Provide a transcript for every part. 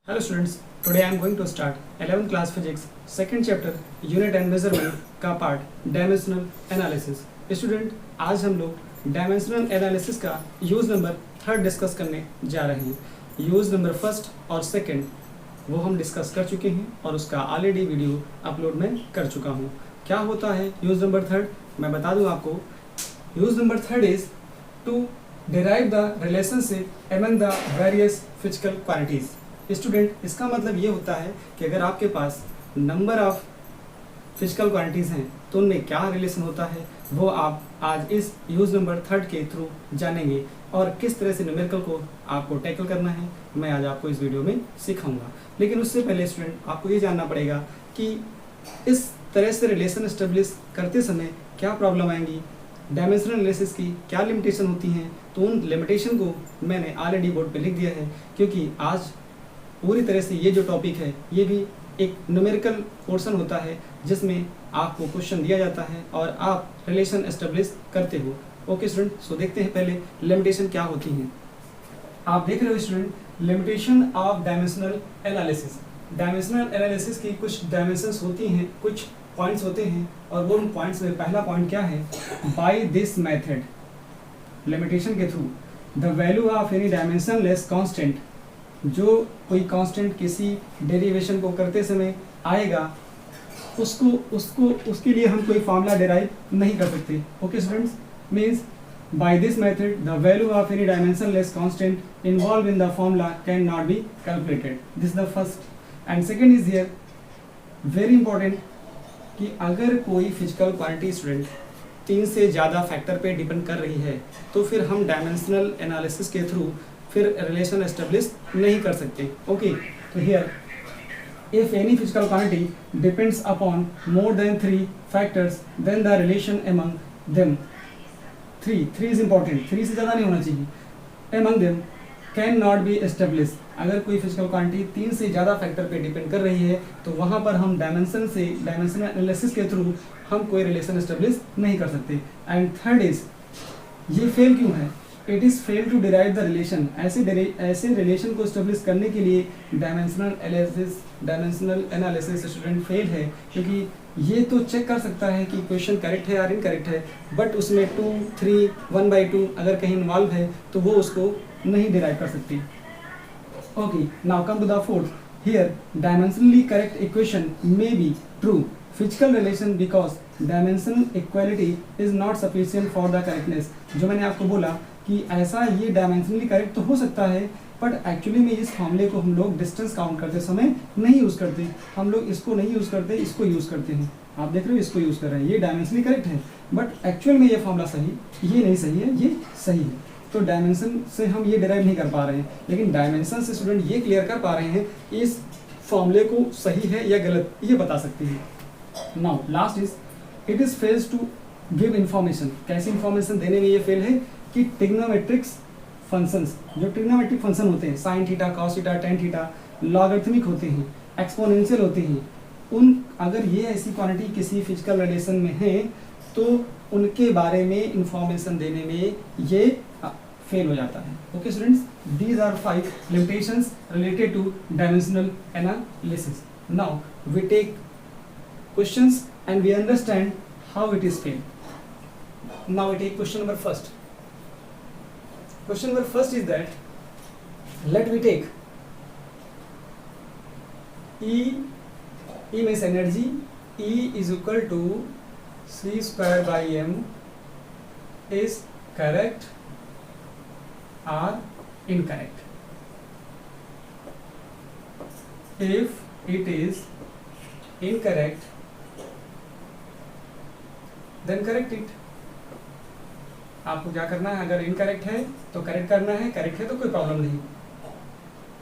Hello students, today I am going to start 11th class physics second chapter unit and measurement का part dimensional analysis. Student आज हम लोग dimensional analysis का use number 3 discuss करने जा रहे हैं। यूज नंबर 1 और 2 वो हम डिस्कस कर चुके हैं और उसका ऑलरेडी वीडियो अपलोड मैं कर चुका हूँ। क्या होता है यूज नंबर 3 मैं बता दूँ आपको। Use number 3 is to derive the relationship among the various physical quantities. Student इसका मतलब ये होता है कि अगर आपके पास नंबर ऑफ फिजिकल क्वांटिटीज़ हैं तो उनमें क्या रिलेशन होता है वो आप आज इस यूज नंबर 3 के थ्रू जानेंगे और किस तरह से न्यूमेरिकल को आपको टैकल करना है मैं आज आपको इस वीडियो में सिखाऊंगा। लेकिन उससे पहले स्टूडेंट आपको ये जानना पड़ेगा कि इस तरह से रिलेशन एस्टेब्लिश करते समय क्या प्रॉब्लम आएंगी, डायमेंशनल एनालिसिस की क्या लिमिटेशन होती हैं। तो उन लिमिटेशन को मैंने ऑलरेडी बोर्ड पे लिख दिया है, क्योंकि आज पूरी तरह से ये जो टॉपिक है ये भी एक न्यूमेरिकल पोर्शन होता है जिसमें आपको क्वेश्चन दिया जाता है और आप रिलेशन एस्टेब्लिश करते हो। ओके स्टूडेंट, सो देखते हैं पहले लिमिटेशन क्या होती हैं। आप देख रहे हो student limitation of dimensional analysis. Dimensional analysis की कुछ डायमेंशंस होती हैं, कुछ पॉइंट्स होते हैं और वो उन पॉइंट्स में पहला पॉइंट क्या है, बाय दिस मेथड लिमिटेशन के through the value of any dimensionless constant, जो कोई कांस्टेंट किसी डेरिवेशन को करते समय आएगा उसके लिए हम कोई फार्मूला डेराइव नहीं कर सकते। Okay students, means by this method the value of any dimensionless constant involve in the formula can not be calculated. This is the first and second is here very important कि अगर कोई physical quantity student 3 से ज़्यादा factor पे depend कर रही है तो फिर हम डायमेंशनल एनालिसिस के थ्रू फिर रिलेशन एस्टेब्लिश नहीं कर सकते। ओके, तो here if any physical quantity depends upon more than 3 factors then the relation among them 3 is important, 3 से ज़्यादा नहीं होना चाहिए, among them can not be establish. अगर कोई फिजिकल क्वांटिटी 3 से ज़्यादा फैक्टर पे डिपेंड कर रही है तो वहाँ पर हम डायमेंशनल एनालिसिस के थ्रू हम कोई रिलेशन एस्टेब्लिश नहीं कर सकते। एंड थर्ड इज ये फेल क्यों है, it is fail to derive the relation. ऐसे रिलेशन को एस्टेब्लिश करने के लिए डायमेंशनल एनालिसिस स्टूडेंट फेल है, क्योंकि ये तो चेक कर सकता है कि क्वेश्चन करेक्ट है या इनकरेक्ट है, बट उसमें 2, 3, 1/2 अगर कहीं इन्वॉल्व है तो वो उसको नहीं डिराइव कर सकती। Okay, now come to the fourth. Here dimensionally correct equation may be true physical relation because dimensional equality is not sufficient for the correctness. जो मैंने आपको बोला कि ऐसा ये डायमेंशनली करेक्ट तो हो सकता है, बट एक्चुअली में इस फॉर्मूले को हम लोग डिस्टेंस काउंट करते समय नहीं यूज़ करते। हम लोग इसको नहीं यूज़ करते, इसको यूज़ करते हैं। आप देख रहे हो इसको यूज़ कर रहे हैं, ये डायमेंशनली करेक्ट है, बट एक्चुअल में ये फॉर्मूला सही ये नहीं सही है, ये सही है। तो डायमेंशन से हम ये डिराइव नहीं कर पा रहे हैं, लेकिन डायमेंशन से स्टूडेंट ये क्लियर कर पा रहे हैं इस फॉर्मूले को सही है या गलत, ये बता सकते हैं। Now last is it is fails to give information. कैसी इन्फॉर्मेशन देने में ये फेल है कि ट्रिग्नोमेट्रिक्स फंक्शंस, जो ट्रिग्नोमेट्रिक फंक्शन होते हैं sine theta, cos theta, tan theta, logarithmic होते हैं, एक्सपोनेंशियल होते हैं, उन अगर ये ऐसी क्वांटिटी किसी फिजिकल रिलेशन में है तो उनके बारे में इंफॉर्मेशन देने में ये फेल हो जाता है। Okay students, these are 5 limitations related to dimensional analysis. Now we take questions and we understand how it is failed. Now we take question number 1. Question number 1 is that let we take E means energy. E is equal to C square by M is correct or incorrect. If it is incorrect then correct it. आपको क्या करना है, अगर incorrect है तो correct करना है, correct है तो कोई प्रॉब्लम नहीं,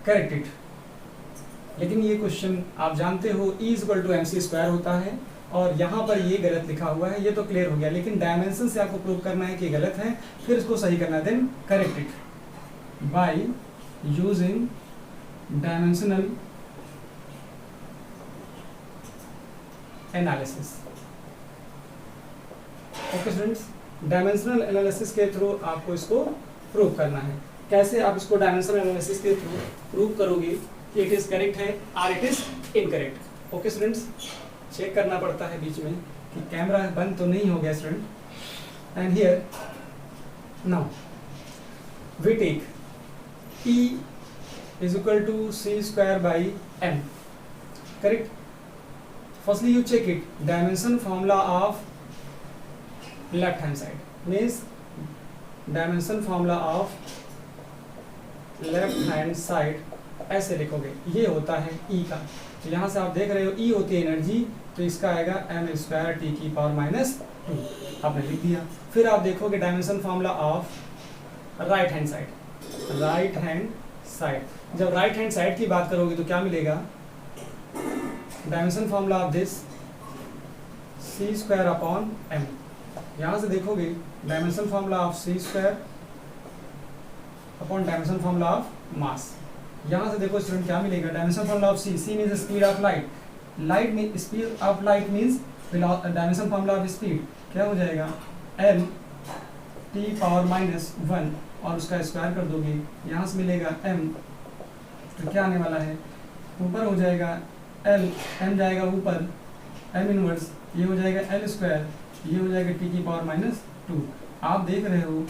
करेक्ट इट। लेकिन ये क्वेश्चन आप जानते हो E इक्वल टू MC² होता है और यहाँ पर ये गलत लिखा हुआ है, ये तो क्लियर हो गया, लेकिन डायमेंशन से आपको प्रूव करना है कि गलत है, फिर इसको सही करना है, then correct it by using dimensional analysis. Okay students, dimensional analysis के थ्रू आपको इसको प्रूव करना है। कैसे आप इसको डायमेंशनल एनालिसिस के थ्रू प्रूव करोगे कि इट इज करेक्ट है और it is incorrect. Okay students, check करना पड़ता है बीच में कि कैमरा बंद तो नहीं हो गया student. And here now we take E is equal to c square by m, correct? Firstly you check it, dimension formula of left hand side means dimension formula of left hand side ऐसे लिखोगे, ये होता है E का। तो यहाँ से आप देख रहे हो E होती है एनर्जी, तो इसका आएगा m स्क्वायर टी की पावर माइनस 2, आपने लिख दिया। फिर आप देखोगे dimension formula of right hand side, right hand side, जब राइट हैंड साइड की बात करोगे तो क्या मिलेगा, dimension formula of this C square upon M. यहाँ से देखोगे dimension formula of C square upon dimension formula of mass. यहाँ से देखो स्टूडेंट क्या मिलेगा, dimension formula of C means speed of light, light में speed of light means dimension formula of speed क्या हो जाएगा, एम टी पावर माइनस 1 और उसका स्क्वायर कर दोगे, यहाँ से मिलेगा m, तो क्या आने वाला है, ऊपर हो जाएगा l, m जाएगा ऊपर m इनवर्स, ये हो जाएगा l स्क्वायर, ये हो जाएगा t की पावर माइनस 2। आप देख रहे हो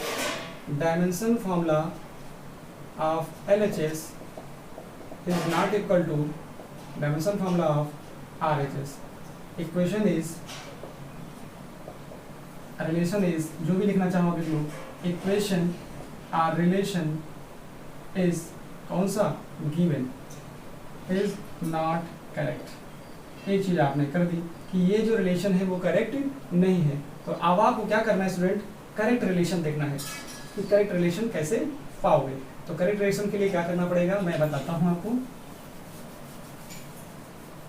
dimension formula of LHS is not equal to dimension formula of RHS। Equation is, relation is, जो भी लिखना चाहोगे जो, इक्वेशन आर रिलेशन इज कौन सा, गिवन, इज नॉट करेक्ट। एक चीज आपने कर दी कि ये जो रिलेशन है वो करेक्ट नहीं है, तो अब आपको क्या करना है स्टूडेंट, करेक्ट रिलेशन देखना है कि करेक्ट रिलेशन कैसे पाओगे। तो करेक्ट रिलेशन के लिए क्या करना पड़ेगा मैं बताता हूं आपको।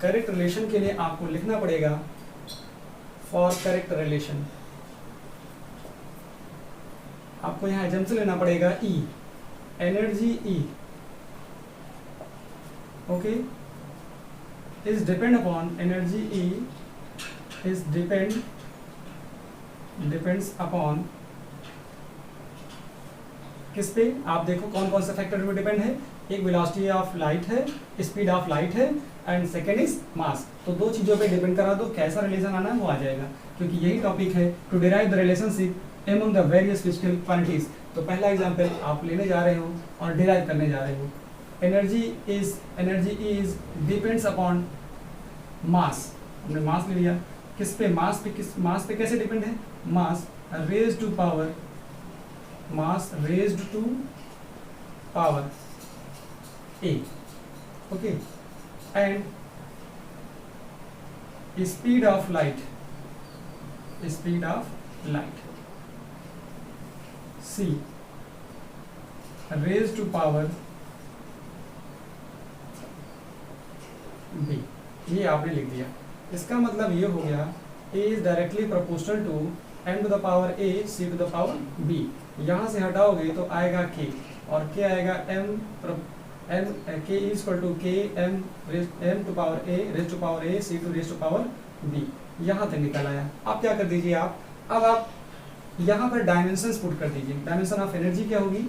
करेक्ट रिलेशन के लिए आपको लिखना पड़ेगा, फॉर करेक्ट रिलेशन आपको यहाँ एग्जाम्पल लेना पड़ेगा E, energy E, okay, is depend upon, energy E is depends upon किस पे, आप देखो कौन कौन सा फैक्टर पे डिपेंड है, एक वेलोसिटी ऑफ लाइट है, स्पीड ऑफ लाइट है, एंड सेकेंड इज मास। तो दो चीजों पे डिपेंड करा दो, कैसा रिलेशन आना है वो आ जाएगा, क्योंकि यही टॉपिक है to derive the relationship among the various physical quantities। तो पहला एग्जांपल आप लेने जा रहे हो और डिराइव करने जा रहे हो, energy is depends upon mass, हमने मास ले लिया, किस पे, मास पे कैसे डिपेंड है, mass raised to power a, okay, and speed of light C raised to power B। ये आपने लिख दिया, इसका मतलब ये हो गया A is directly proportional to m to the power A C to the power B। यहाँ से हटाओगे तो आएगा K, और K आएगा K is equal to K m to power A raised to power A C to raised to power B। यहाँ तक निकल आया। अब क्या कर दीजिए अब आप यहाँ पर डायमेंशंस पुट कर दीजिए। डायमेंशन ऑफ एनर्जी क्या होगी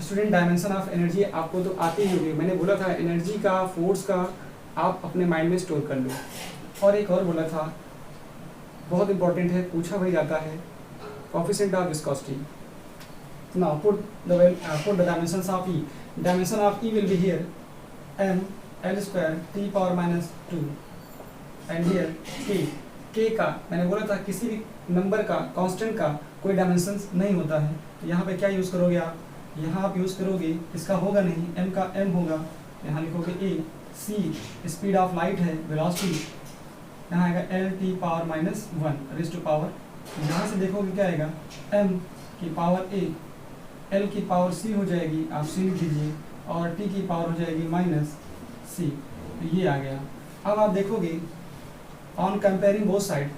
स्टूडेंट, डायमेंशन ऑफ एनर्जी आपको तो आती ही होगी, मैंने बोला था एनर्जी का, फोर्स का आप अपने माइंड में स्टोर कर लो। और एक और बोला था, बहुत इंपॉर्टेंट है, पूछा भी जाता है, coefficient of viscosity. Now put the dimensions of E। Dimension of E will be here m l square t power minus 2 and here k का, मैंने बोला था किसी भी नंबर का, कांस्टेंट का कोई डायमेंशंस नहीं होता है, तो यहाँ पे क्या यूज़ करोगे आप, यहाँ आप यूज़ करोगे, इसका होगा नहीं, m का m होगा, यहाँ लिखोगे a, c speed of light है, वेलोसिटी, यहाँ आएगा l t power minus 1 raise to power, यहाँ से देखोगे क्या आएगा, m की पावर a, l की पावर c हो जाएगी, आप c लिख दीजिए, और t की पावर हो जाएगी माइनस c, तो ये आ गया। अब आप देखोगे ऑन कंपेयरिंग बोथ साइड,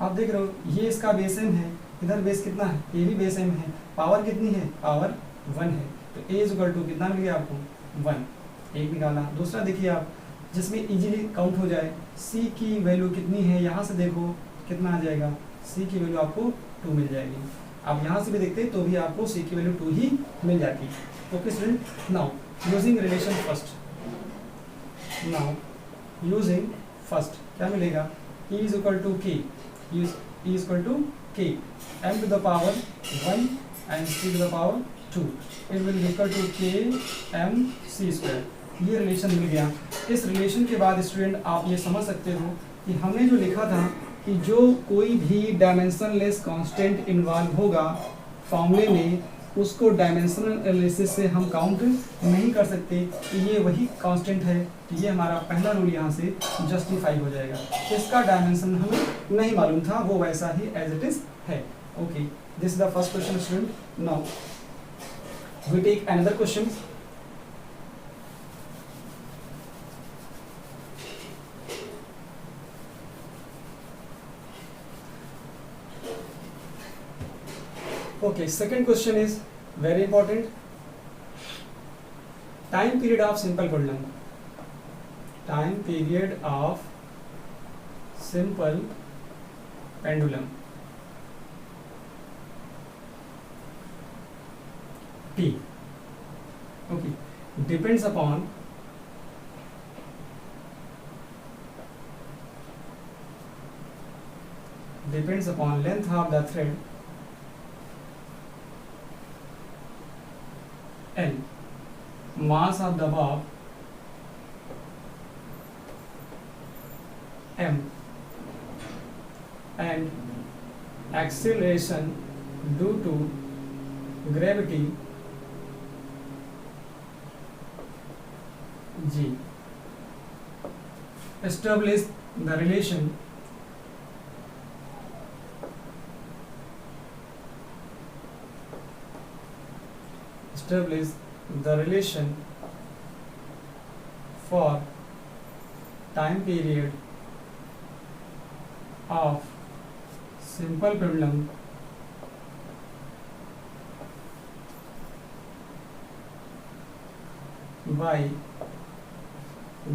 आप देख रहे हो ये इसका बेस m है, इधर बेस कितना है, ये भी बेस m है, पावर कितनी है, पावर 1 है, तो a इज इक्वल टू कितना मिल गया आपको 1, एक निकाला। दूसरा देखिए आप, जिसमें इजीली काउंट हो जाए, c की वैल्यू कितनी है, यहाँ से देखो कितना आ जाएगा सी की वैल्यू आपको 2 मिल जाएगी। आप यहाँ से भी देखते तो भी आपको सी की वैल्यू 2 ही मिल जाती। ओके student, now using relation first, now using first क्या मिलेगा, E is equal to K, E is equal to K m to the power 1 and c to the power 2, it will be equal to K m c square. ये relation मिल गया। इस relation के बाद student आप ये समझ सकते हो कि हमने जो लिखा था कि जो कोई भी डायमेंशनलेस कांस्टेंट इन्वॉल्व होगा फॉर्मूले में, उसको डायमेंशनल एनालिसिस से हम काउंट नहीं कर सकते कि ये वही कांस्टेंट है। तो ये हमारा पहला रूल यहाँ से जस्टिफाई हो जाएगा। इसका डायमेंशन हमें नहीं मालूम था, वो वैसा ही एज इट इज है। Okay, this is the first question student. Now we take another question. Okay, second question is very important. Time period of simple pendulum. Time period of simple pendulum. T. Okay, depends upon length of the thread L, mass of the bob m, and acceleration due to gravity g. Establish the relation for time period of simple pendulum by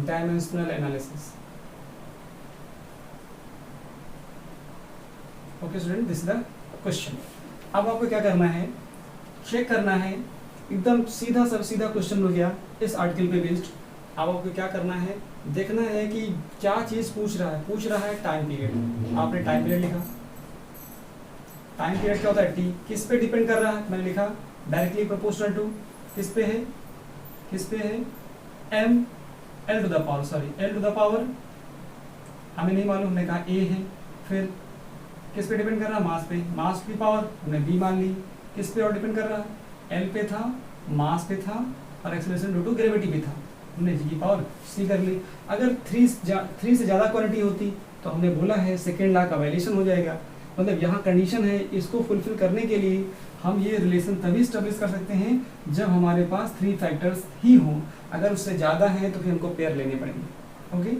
dimensional analysis. Okay student, this is the question. अब आपको क्या करना है, check करना है, एकदम सीधा सब सीधा क्वेश्चन हो गया इस आर्टिकल पे बेस्ड। अब आपको क्या करना है, देखना है कि क्या चीज पूछ रहा है टाइम पीरियड। आपने टाइम पीरियड लिखा, टाइम पीरियड क्या होता है, टी किस पे डिपेंड कर रहा है, मैंने लिखा डायरेक्टली प्रोपोर्शनल टू किस पे है M L to the power हमें नहीं मालूम, हमने कहा ए है। फिर किस पे डिपेंड कर रहा है, मास की पावर हमने बी मान ली। किस पे और डिपेंड कर रहा है, एल पे था, मास पे था, और एक्सेलरेशन ड्यू टू ग्रेविटी पे था, हमने जी की पावर सी कर ली। अगर 3 से ज़्यादा क्वांटिटी होती तो हमने बोला है सेकेंड लॉ का वायलेशन हो जाएगा। मतलब यहाँ कंडीशन है, इसको फुलफिल करने के लिए हम ये रिलेशन तभी स्टेब्लिश कर सकते हैं जब हमारे पास 3 फैक्टर्स ही हों। अगर उससे ज़्यादा हैं तो फिर हमको पेयर लेने पड़ेंगे। ओके,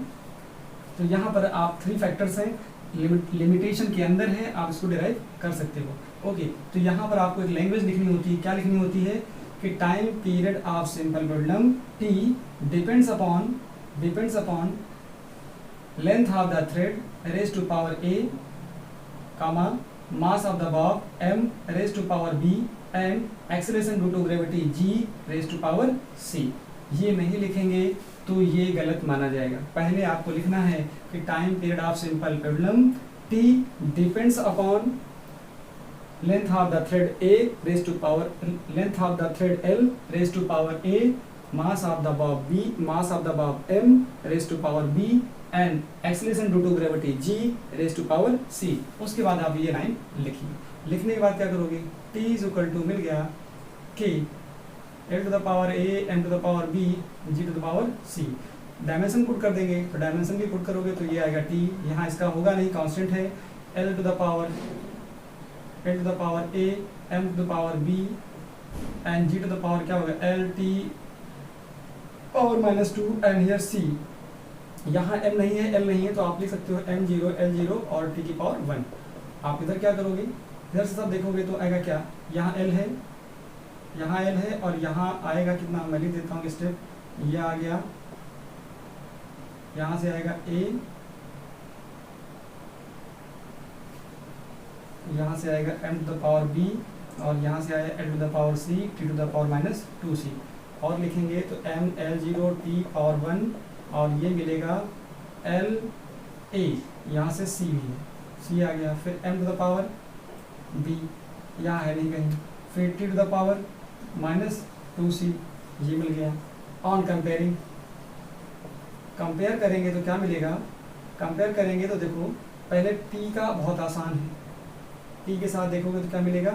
तो यहाँ पर आप 3 फैक्टर्स हैं, लिमिटेशन के अंदर है, आप इसको डिराइव कर सकते हो। ओके, तो यहाँ पर आपको एक लैंग्वेज लिखनी होती है। क्या लिखनी होती है कि time period of simple pendulum T depends upon length of the thread raise to power A, comma mass of the bob m raise to power b and acceleration due to gravity g raise to power c। ये नहीं लिखेंगे तो ये गलत माना जाएगा। पहले आपको लिखना है कि time period of simple pendulum t depends upon length of the thread a raise to power length of the thread l raise to power a, mass of the bob m raise to power b and acceleration due to gravity g raise to power c। उसके बाद आप ये line लिखिए। लिखने के बाद क्या करोगे, t इज इक्वल टू मिल गया k l to the power a m to the power b g to the power c। Dimension put कर देंगे, तो डायमेंशन भी पुट करोगे तो ये आएगा t, यहाँ इसका होगा नहीं, कांस्टेंट है, l to the power a m to the power b and g to the power क्या होगा l t power -2 and here c। यहाँ m नहीं है, l नहीं है, तो आप लिख सकते हो m0 l0 और t की पावर 1। आप इधर क्या करोगे, इधर से सब देखोगे तो आएगा क्या, यहाँ l है, और यहाँ आएगा कितना, मैं लिख देता हूँ स्टेप, ये आ गया, यहाँ से आएगा a, यहाँ से आएगा m to the power b और यहाँ से आएगा l to the power c t to the power minus 2c, और लिखेंगे तो m l0 t पावर 1 और ये मिलेगा l a, यहाँ से c भी है, c आ गया, फिर m to the power b यहाँ है नहीं कहीं, फिर t to the power minus 2c ये मिल गया। ऑन कंपेयरिंग, कंपेयर करेंगे तो क्या मिलेगा, कंपेयर करेंगे तो देखो पहले t का बहुत आसान है, t के साथ देखोगे तो क्या मिलेगा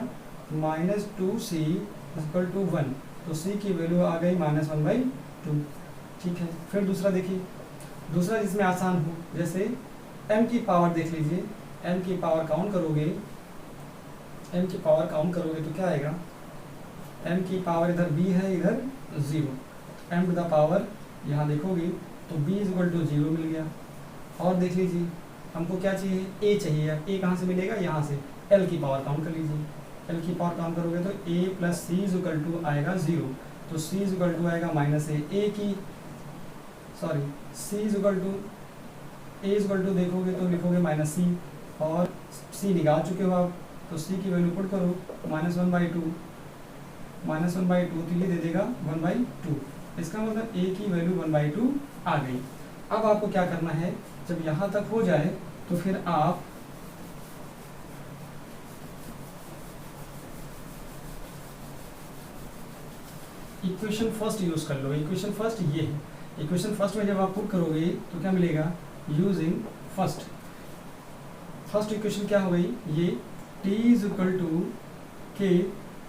-2c = 1, तो c की वैल्यू आ गई -1/2। ठीक है, फिर दूसरा देखिए, दूसरा जिसमें आसान हो, जैसे m की पावर देख लीजिए, m की पावर काउंट करोगे, m की पावर काउंट करोगे तो क्या आएगा, m की पावर इधर b है इधर 0, m टू द पावर यहाँ देखोगे तो b = 0 मिल गया। और देख लीजिए हमको क्या चाहिए, a चाहिए, अब a कहाँ से मिलेगा, यहाँ से l की पावर काउंट कर लीजिए, l की पावर काउंट करोगे तो a + c = आएगा 0, तो c = आएगा -a की सॉरी c = देखोगे तो लिखोगे -c और c निकाल चुके हो आप, तो c की वैल्यू पुट करो -1/2 तो ये दे देगा 1/2, इसका मतलब a की वैल्यू 1/2 आ गई। अब आपको क्या करना है, जब यहाँ तक हो जाए तो फिर आप इक्वेशन फर्स्ट यूज कर लो। इक्वेशन फर्स्ट ये है, इक्वेशन फर्स्ट में जब आप पुट करोगे तो क्या मिलेगा, यूजिंग फर्स्ट इक्वेशन क्या हो गई, ये t = k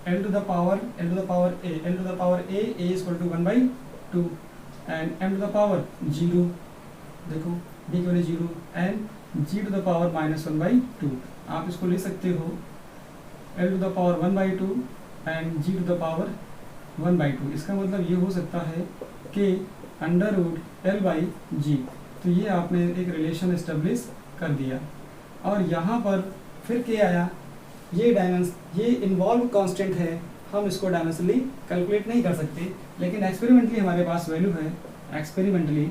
l to the power a = 1/2 and m to the power 0, देखो b की value 0 and g to the power -1/2। आप इसको ले सकते हो l to the power 1/2 and g to the power 1/2, इसका मतलब ये हो सकता है k √l/g। तो ये आपने एक रिलेशन एस्टेब्लिश कर दिया, और यहाँ पर फिर k आया, ये इन्वॉल्व कांस्टेंट है, हम इसको डायमेंशनली कैलकुलेट नहीं कर सकते, लेकिन एक्सपेरिमेंटली हमारे पास वैल्यू है, एक्सपेरिमेंटली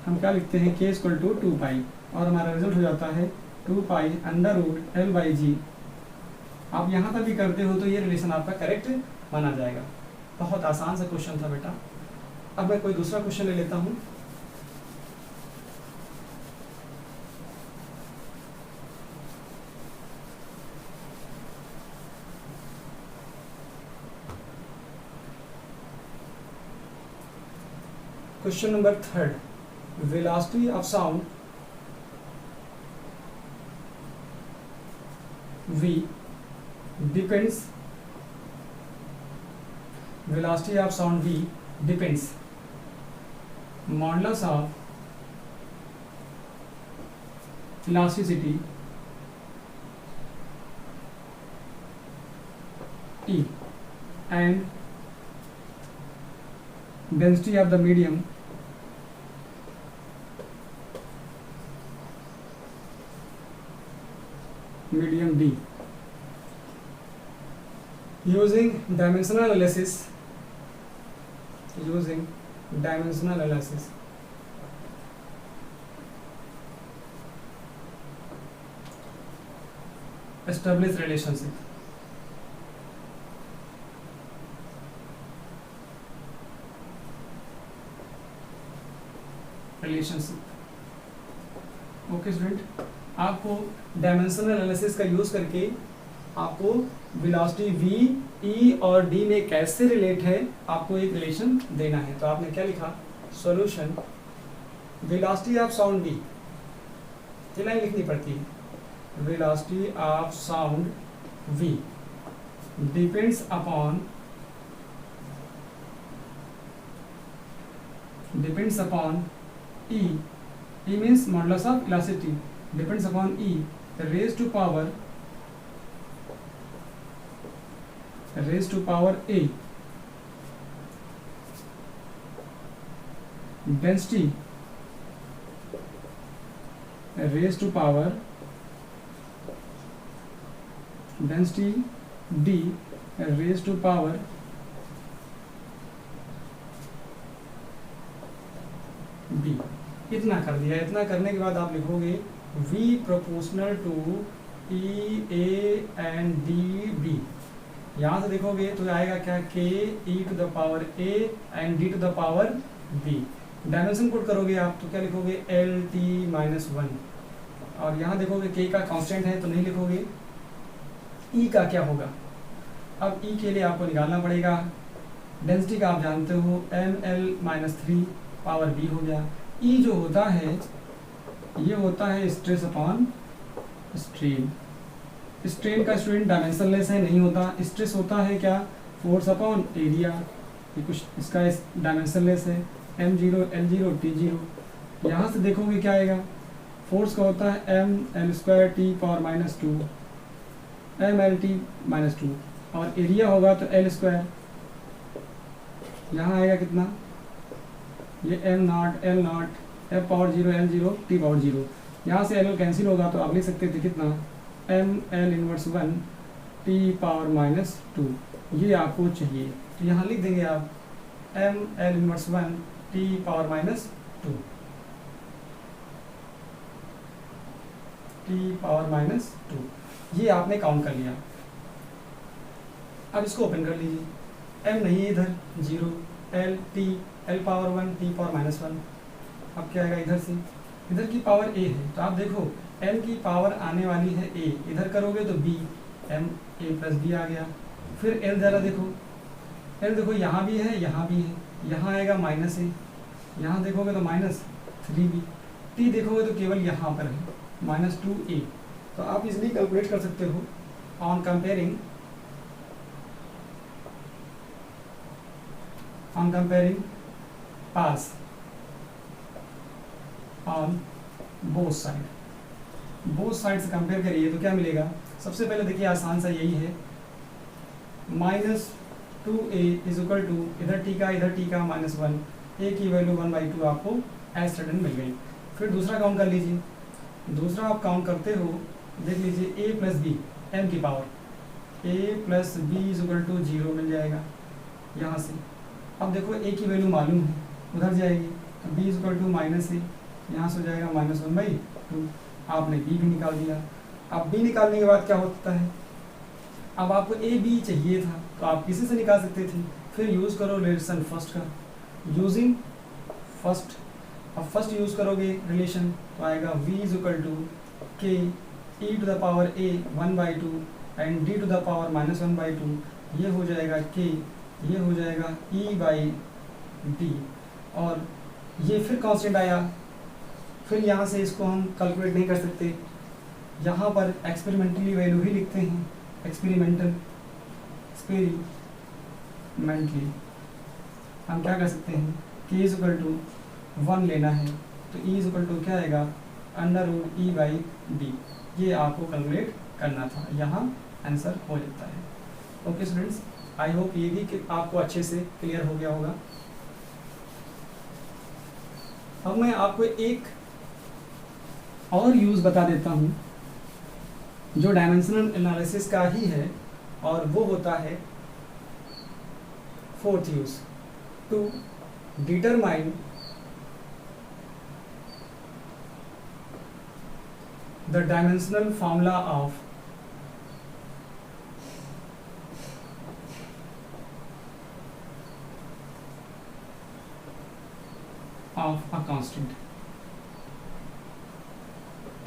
हम क्या लिखते हैं, k = 2π और हमारा रिजल्ट हो जाता है 2π √l/g। आप यहाँ तक भी करते हो तो ये रिलेशन आपका करेक्ट माना जाएगा। बहुत आसान सा क्वेश्चन था बेटा। अब मैं कोई दूसरा क्वेश्चन ले लेता हूँ। Question number 3, velocity of sound v depends, velocity of sound v depends modulus of elasticity E and density of the medium D. Using dimensional analysis, establish relationship. Okay student, आपको डायमेंशनल एनालिसिस का use करके आपको velocity v, e और d में कैसे relate है आपको एक रिलेशन देना है। तो आपने क्या लिखा, solution velocity of sound v, ये लाइन लिखनी पड़ती है, velocity of sound v depends upon e means modulus of elasticity, depends upon e raised to power a, density raised to power density d raised to power b। इतना कर दिया। इतना करने के बाद आप लिखोगे v proportional to E A and D B. यहाँ से देखोगे तो आएगा क्या, k e to the power a and d to the power b। Dimension put करोगे आप तो क्या लिखोगे, l t माइनस 1। और यहाँ देखोगे k का कांस्टेंट है तो नहीं लिखोगे। e का क्या होगा, अब e के लिए आपको निकालना पड़ेगा। डेंसिटी का आप जानते हो ml माइनस 3 पावर b हो गया। e जो होता है ये होता है स्ट्रेस अपॉन स्ट्रेन। स्ट्रेन का स्टूडेंट डायमेंशनलेस है, नहीं होता। स्ट्रेस होता है क्या, फोर्स अपॉन एरिया। ये कुछ इसका डायमेंशनलेस है, m0 l0 t0। यहाँ से देखोगे क्या आएगा, फोर्स का होता है m l square t power minus 2 m l t minus 2, और एरिया होगा तो l स्क्वायर। यहाँ आएगा कितना, ये m not l not f power 0 l0 t power 0। यहाँ से l कैंसिल होगा तो आप लिख सकते थे कितना, m l inverse 1 t power minus 2। ये आपको चाहिए तो यहाँ लिख देंगे आप m l inverse 1 t power minus 2, t power minus 2। ये आपने काउंट कर लिया। अब इसको ओपन कर लीजिए, m नहीं है इधर 0, l t l power 1 t power minus 1। अब क्या आएगा, इधर से इधर की पावर a है तो आप देखो l की पावर आने वाली है a, इधर करोगे तो b, m a plus b आ गया। फिर l ज़रा देखो, l देखो यहाँ भी है यहाँ भी है, यहाँ आएगा माइनस a, यहाँ देखोगे तो माइनस 3b। t देखोगे तो केवल यहाँ पर है माइनस 2a। तो आप इजली कैलकुलेट कर सकते हो on comparing pass on both side से कंपेयर करिए तो क्या मिलेगा। सबसे पहले देखिए आसान सा यही है, minus 2a is equal to इधर t का माइनस 1, a की वैल्यू 1/2 आपको एज सडन मिल गई। फिर दूसरा काउंट कर लीजिए, दूसरा आप काउंट करते हो देख लीजिए a प्लस बी m की power a plus B is equal to 0 मिल जाएगा यहाँ से। अब देखो a की वैल्यू मालूम है उधर जाएगी तो b is equal to minus a, यहाँ से हो जाएगा माइनस 1/2। आपने b भी निकाल दिया। अब b निकालने के बाद क्या होता है, अब आपको a b चाहिए था तो आप किसी से निकाल सकते थे। फिर यूज़ करो रिलेशन फर्स्ट का, यूजिंग फर्स्ट। अब फर्स्ट यूज़ करोगे रिलेशन तो आएगा v is equal to k e to the power a 1/2 and d to the power minus 1/2। ये हो जाएगा k, ये हो जाएगा e/d, और ये फिर कांस्टेंट आया। फिर यहाँ से इसको हम कैलकुलेट नहीं कर सकते, यहाँ पर एक्सपेरिमेंटली वैल्यू ही लिखते हैं। एक्सपेरिमेंटली हम क्या कर सकते हैं, k इज इक्वल टू 1 लेना है तो e इज इक्वल टू क्या आएगा, √e/d। ये आपको कैलकुलेट करना था, यहाँ आंसर हो जाता है। ओके स्टूडेंट्स, आई होप ये भी आपको अच्छे से क्लियर हो गया होगा। अब मैं आपको एक और यूज़ बता देता हूँ जो डायमेंशनल एनालिसिस का ही है, और वो होता है fourth use, to determine the dimensional formula of a constant.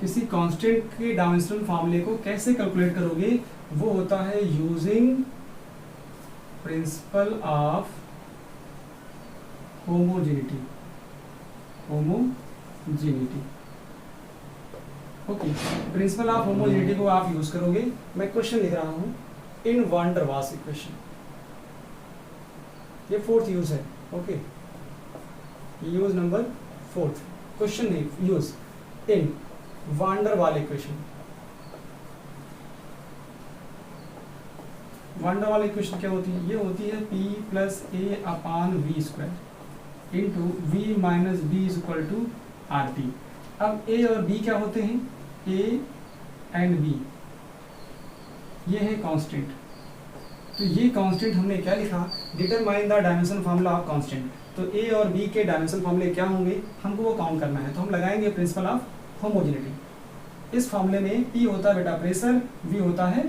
किसी कांस्टेंट के डायमेंशनल फॉर्मूले को कैसे कैलकुलेट करोगे, वो होता है using principle of homogeneity. Okay, principle of homogeneity को आप यूज करोगे। मैं क्वेश्चन लिख रहा हूं, इन वान डर वाल्स इक्वेशन, ये फोर्थ यूज है। Okay, use number fourth, question नहीं, यूज इन वान डर वाल इक्वेशन। वान डर वाल इक्वेशन क्या होती है, ये होती है p plus a upon v square into v minus b is equal to RT। अब a और b क्या होते हैं, a एंड b, ये है कांस्टेंट। तो ये कांस्टेंट हमने क्या लिखा, determine the dimension formula of constant. तो ए और बी के डायमेंशन फॉर्मूले क्या होंगे, हमको वो काउंट करना है। तो हम लगाएंगे प्रिंसिपल ऑफ होमोजेनिटी। इस फॉर्मूले में पी होता है बेटा प्रेशर, वी होता है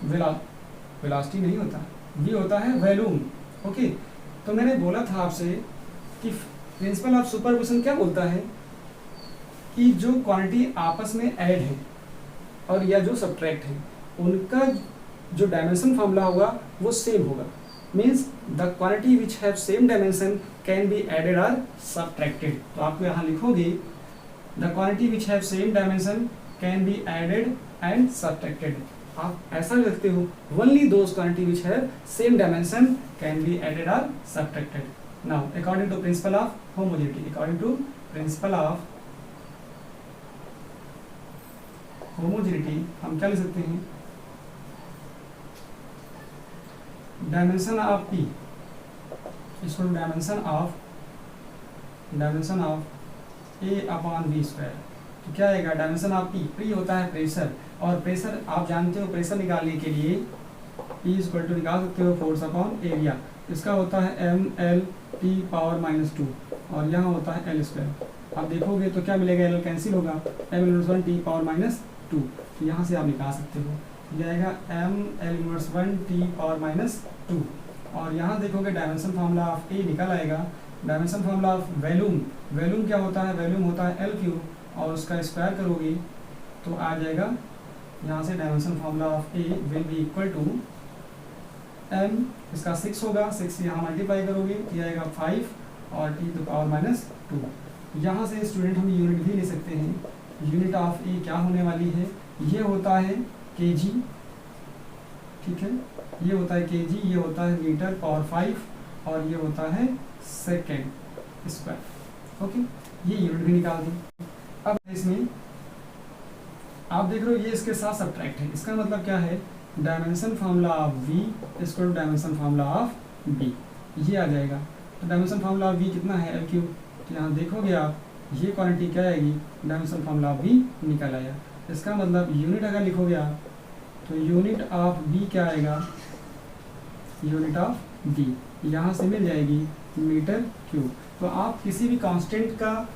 वेलोसिटी नहीं होता, वी होता है वॉल्यूम। ओके, तो मैंने बोला था आपसे कि प्रिंसिपल ऑफ सुपरपोजिशन क्या बोलता है कि जो क्वांटिटी आपस में ऐड है और या जो सब्ट्रैक्ट है उनका जो डायमेंशन फॉर्मूला होगा वो सेम होगा। Means the quantity which have same dimension can be added और सब्ट्रैक्टेड। तो आप यहाँ लिखोगे the quantity which have same dimension can be added and subtracted. आप ऐसा लिखते हो only those quantity which have same dimension can be added और subtracted. Now according to principle of homogeneity, according to principle of homogeneity हम क्या लिख सकते हैं, डायमेंशन ऑफ पी इसको dimension of A upon B square. तो क्या आएगा, डायमेंशन ऑफ पी होता है प्रेशर, और प्रेशर आप जानते हो प्रेशर निकालने के लिए पी इक्वल टू निकाल सकते हो फोर्स अपॉन एरिया। इसका होता है एम एल टी पावर -2 और यहाँ होता है एल स्क्वायर। आप देखोगे तो क्या मिलेगा, एल कैंसिल होगा, एम एल 1 टी पावर -2, तो यहाँ से आप निकाल सकते हो, जाएगा M L inverse 1 T power -2। और यहाँ देखोगे डायमेंशन फार्मूला ऑफ ए निकल आएगा, डायमेंशन फार्मूला ऑफ वॉल्यूम क्या होता है, वॉल्यूम होता है एल क्यू और उसका स्क्वायर करोगे तो आ जाएगा यहाँ से dimension formula of A will be equal to M, इसका 6 होगा, 6 से यहाँ मल्टीप्लाई करोगे ये आएगा 5 और टी टू पावर -2। यहाँ से स्टूडेंट हम यूनिट भी ले सकते हैं, यूनिट ऑफ ए क्या होने वाली है, ये होता है केजी, ठीक है, ये होता है केजी, ये होता है मीटर पावर 5 और ये होता है सेकेंड स्क्वायर। ओके, ये यूनिट भी निकाल दी। अब इसमें आप देख रहे हो ये इसके साथ सब्ट्रैक्ट है, इसका मतलब क्या है, dimension formula of V equal to dimension formula of B, ये आ जाएगा। तो डायमेंशन फार्मूला ऑफ वी कितना है, एल क्यू। तो यहाँ देखोगे आप ये क्वांटिटी क्या आएगी, डायमेंशन फार्मूला ऑफ वी निकल आया। इसका मतलब यूनिट अगर लिखोगे आप तो यूनिट ऑफ बी क्या आएगा, यूनिट ऑफ बी यहाँ से मिल जाएगी मीटर क्यूब। तो आप किसी भी कांस्टेंट का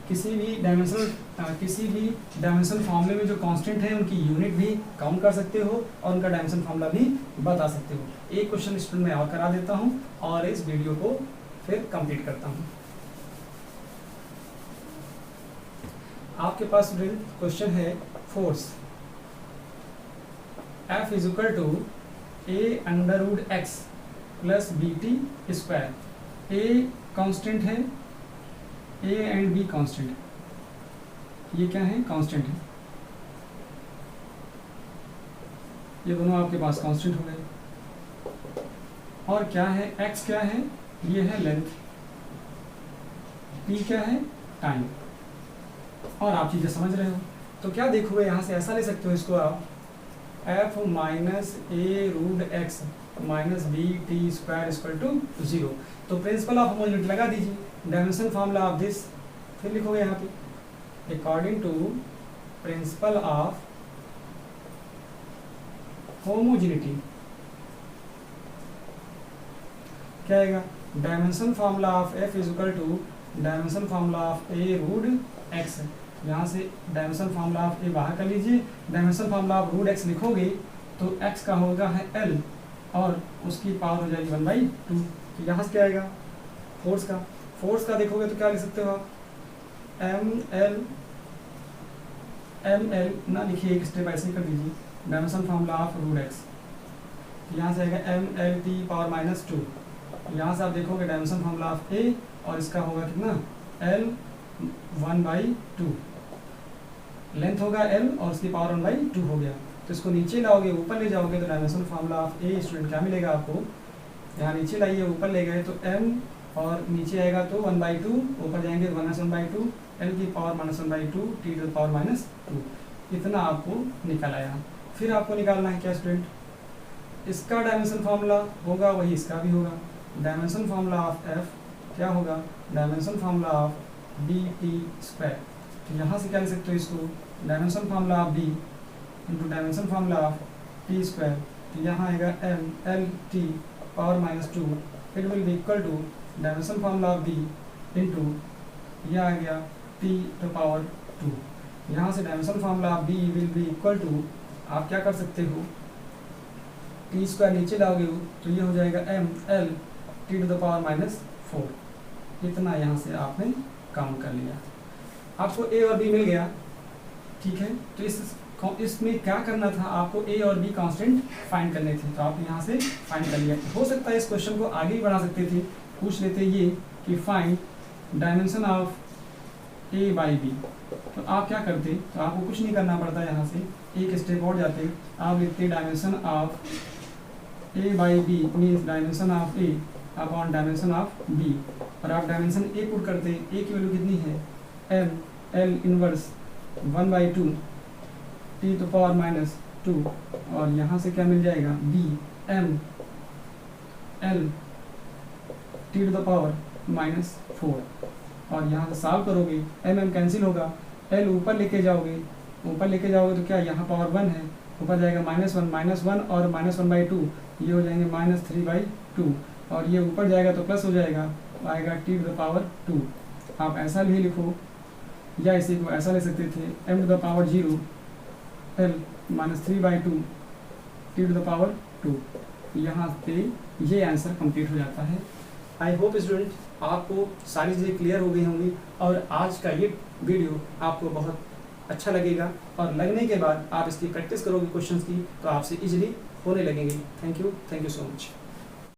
किसी भी डायमेंशन फार्मूले में जो कांस्टेंट है उनकी यूनिट भी काउंट कर सकते हो और उनका डायमेंशन फार्मूला भी बता सकते हो। एक क्वेश्चन स्टूडेंट मैं और करा देता हूँ और इस वीडियो को फिर कंप्लीट करता हूँ। आपके पास स्टूडेंट क्वेश्चन है force F is equal to a√x plus bt square. a constant है, a एंड b कांस्टेंट है, ये क्या है, कांस्टेंट है, ये दोनों आपके पास कांस्टेंट हो गए। और क्या है, x क्या है, ये है लेंथ, p क्या है, टाइम। और आप चीजें समझ रहे हो तो क्या देखोगे यहाँ से ऐसा ले सकते हो इसको आप f minus a√x minus B T square equal to 0। तो प्रिंसिपल ऑफ होमोजेनिटी लगा दीजिए, डायमेंशन फार्मूला ऑफ दिस, फिर लिखोगे यहाँ पे according to principle of homogeneity क्या आएगा, dimension formula of f is equal to dimension formula of a√x। यहाँ से डायमेंशन फार्मूला ऑफ ए बाहर कर लीजिए, डायमेंशन फार्मूला ऑफ √x लिखोगे तो x का होगा है l और उसकी पावर हो जाएगी 1/2। तो यहाँ से क्या आएगा, फोर्स का देखोगे तो क्या लिख सकते हो आप, एम एल ना लिखिए, एक स्टेप ऐसे कर दीजिए, डायमेंशन फार्मूला ऑफ √x यहाँ से आएगा ml t पावर -2। यहाँ से आप देखोगे डायमेंशन फार्मूला ऑफ ए और इसका होगा कितना, l 1/2, लेंथ होगा l और उसकी पावर 1/2 हो गया। तो इसको नीचे लाओगे ऊपर ले जाओगे तो dimension formula of a student क्या मिलेगा आपको, यहाँ नीचे लाइए ऊपर ले गए तो m और नीचे आएगा तो 1/2, ऊपर जाएंगे तो -1/2, l की पावर -1/2 t टू पावर -2, इतना आपको निकल आया। फिर आपको निकालना है क्या स्टूडेंट, इसका डायमेंशन फार्मूला होगा वही इसका भी होगा, डायमेंशन फार्मूला ऑफ f क्या होगा, dimension formula of B T square. तो यहाँ से क्या लिख सकते हो इसको, dimension formula of B into dimension formula of T square. तो यहाँ आएगा M L T power -2, it will be equal to dimension formula of B into ये आ गया टी टू पावर 2। यहाँ से dimension formula of B will be equal to, आप क्या कर सकते हो, टी स्क्वायर नीचे लाओगे तो ये हो जाएगा M L T to the power -4। इतना यहाँ से आपने काउंट कर लिया, आपको ए और बी मिल गया। ठीक है, तो इसमें क्या करना था, आपको ए और बी कांस्टेंट फाइंड करने थे, तो आप यहाँ से फाइंड कर लिया। हो सकता है इस क्वेश्चन को आगे भी बढ़ा सकते थे, पूछ लेते ये कि find dimension of A by B, तो आप क्या करते, तो आपको कुछ नहीं करना पड़ता, यहाँ से एक स्टेप और जाते, आप लिखते dimension of A by B means dimension of A upon dimension of B, और आप डायमेंशन ए पुट करते, ए की वैल्यू कितनी है, M L inverse 1/2 T to power -2, और यहाँ से क्या मिल जाएगा, B M L T to the power -4, और यहाँ से सॉल्व करोगे, एम कैंसिल होगा, एल ऊपर लेके जाओगे तो क्या यहाँ पावर 1 है, ऊपर जाएगा -1 और -1/2, ये हो जाएंगे -3/2, और ये ऊपर जाएगा तो प्लस हो जाएगा, आएगा टी टू द पावर 2। आप ऐसा भी लिखो या इसी को ऐसा ले सकते थे, m to the power 0 l -3/2 T to the power 2। यहाँ पे ये आंसर कंप्लीट हो जाता है। आई होप स्टूडेंट आपको सारी चीज़ें क्लियर हो गई होंगी, और आज का ये वीडियो आपको बहुत अच्छा लगेगा, और लगने के बाद आप इसकी प्रैक्टिस करोगे क्वेश्चंस की, तो आपसे इजीली होने लगेंगे। Thank you so much.